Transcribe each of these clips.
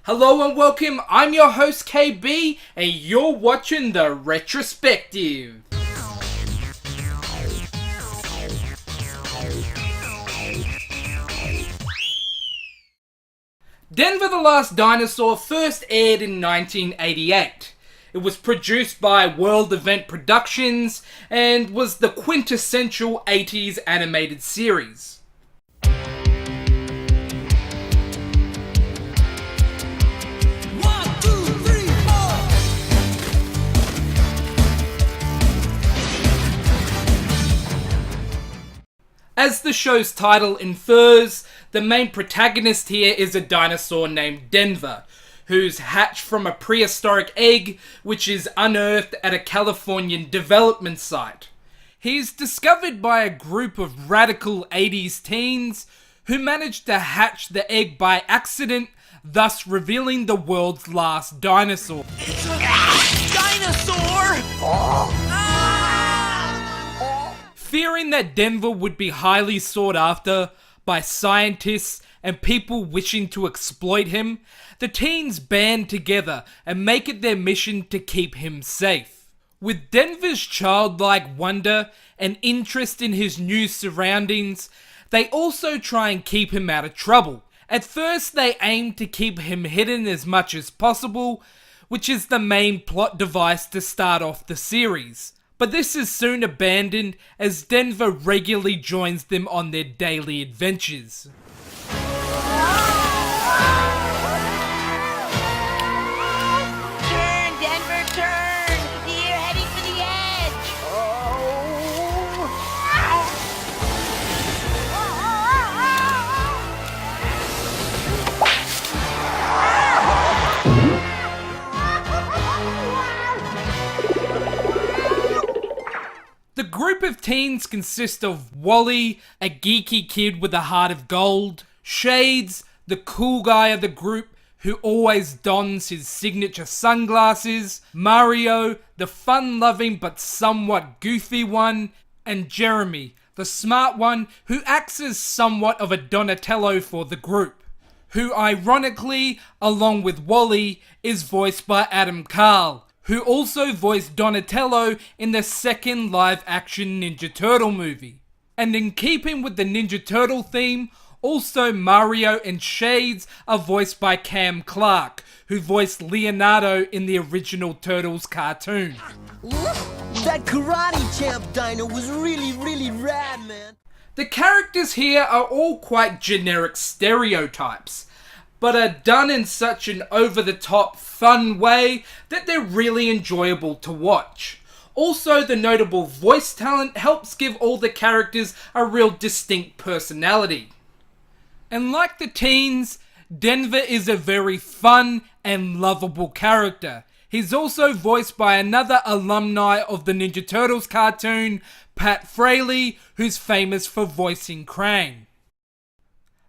Hello and welcome, I'm your host KB, and you're watching the Retrospective. Denver the Last Dinosaur first aired in 1988. It was produced by World Event Productions and was the quintessential 80s animated series. As the show's title infers, the main protagonist here is a dinosaur named Denver, who's hatched from a prehistoric egg which is unearthed at a Californian development site. He's discovered by a group of radical 80s teens who managed to hatch the egg by accident, thus revealing the world's last dinosaur. It's a dinosaur! Fearing that Denver would be highly sought after by scientists and people wishing to exploit him, the teens band together and make it their mission to keep him safe. With Denver's childlike wonder and interest in his new surroundings, they also try and keep him out of trouble. At first, they aim to keep him hidden as much as possible, which is the main plot device to start off the series. But this is soon abandoned as Denver regularly joins them on their daily adventures. Turn, Denver, turn! You're heading for the edge! The group of teens consists of Wally, a geeky kid with a heart of gold, Shades, the cool guy of the group who always dons his signature sunglasses, Mario, the fun-loving but somewhat goofy one, and Jeremy, the smart one who acts as somewhat of a Donatello for the group, who ironically, along with Wally, is voiced by Adam Carl, who also voiced Donatello in the second live-action Ninja Turtle movie. And in keeping with the Ninja Turtle theme, also Mario and Shades are voiced by Cam Clark, who voiced Leonardo in the original Turtles cartoon. That karate champ dino was really rad, man. The characters here are all quite generic stereotypes, but are done in such an over-the-top, fun way that they're really enjoyable to watch. Also, the notable voice talent helps give all the characters a real distinct personality. And like the teens, Denver is a very fun and lovable character. He's also voiced by another alumni of the Ninja Turtles cartoon, Pat Fraley, who's famous for voicing Krang.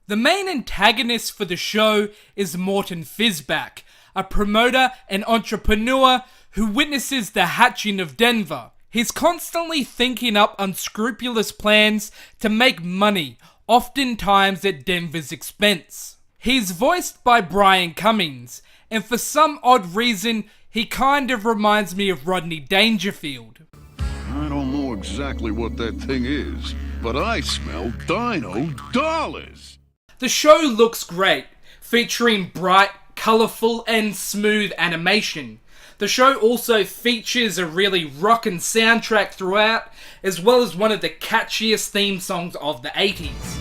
The main antagonist for the show is Morton Fizback, a promoter and entrepreneur who witnesses the hatching of Denver. He's constantly thinking up unscrupulous plans to make money, oftentimes at Denver's expense. He's voiced by Brian Cummings, and for some odd reason, he kind of reminds me of Rodney Dangerfield. I don't know exactly what that thing is, but I smell dino dollars. The show looks great, featuring bright, colourful and smooth animation. The show also features a really rockin' soundtrack throughout, as well as one of the catchiest theme songs of the 80s.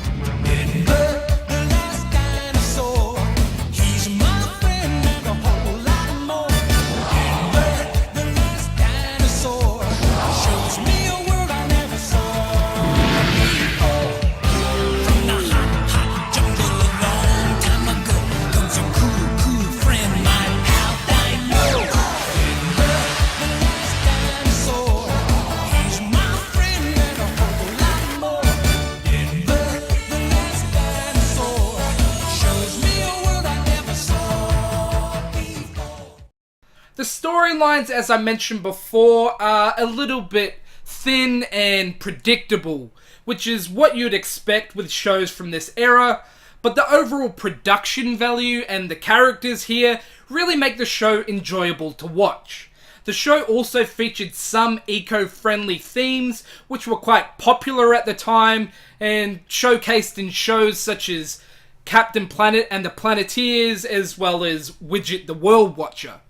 The storylines, as I mentioned before, are a little bit thin and predictable, which is what you'd expect with shows from this era, but the overall production value and the characters here really make the show enjoyable to watch. The show also featured some eco-friendly themes which were quite popular at the time and showcased in shows such as Captain Planet and the Planeteers, as well as Widget the World Watcher.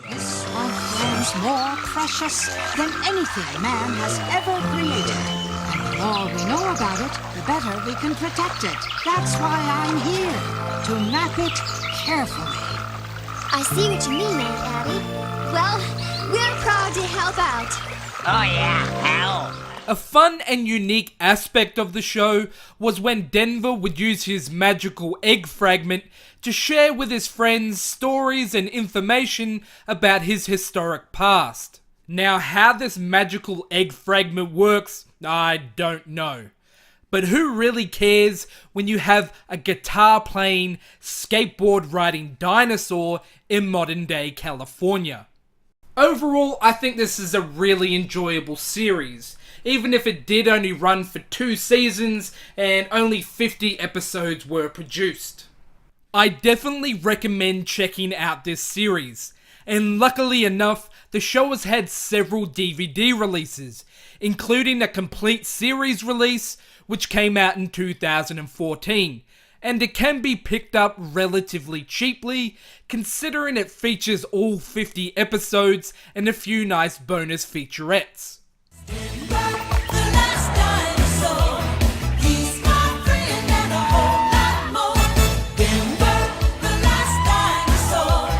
This swamp grows more precious than anything man has ever created. And the more we know about it, the better we can protect it. That's why I'm here, to map it carefully. I see what you mean, Aunt Abby. Well, we're proud to help out. Oh yeah, help. A fun and unique aspect of the show was when Denver would use his magical egg fragment to share with his friends stories and information about his historic past. Now, how this magical egg fragment works, I don't know. But who really cares when you have a guitar-playing, skateboard-riding dinosaur in modern-day California? Overall, I think this is a really enjoyable series, even if it did only run for 2 seasons and only 50 episodes were produced. I definitely recommend checking out this series, and luckily enough, the show has had several DVD releases, including a complete series release, which came out in 2014, and it can be picked up relatively cheaply, considering it features all 50 episodes and a few nice bonus featurettes. Denver the Last Dinosaur. He's my friend and a whole lot more. Denver the Last Dinosaur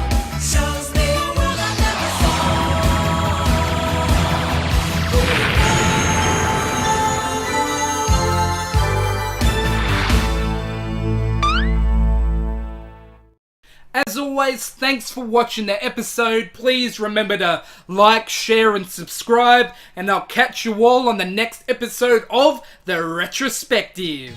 shows me a world I never As always, thanks for watching the episode. Please remember to like, share, and subscribe, and I'll catch you all on the next episode of The Retrospective.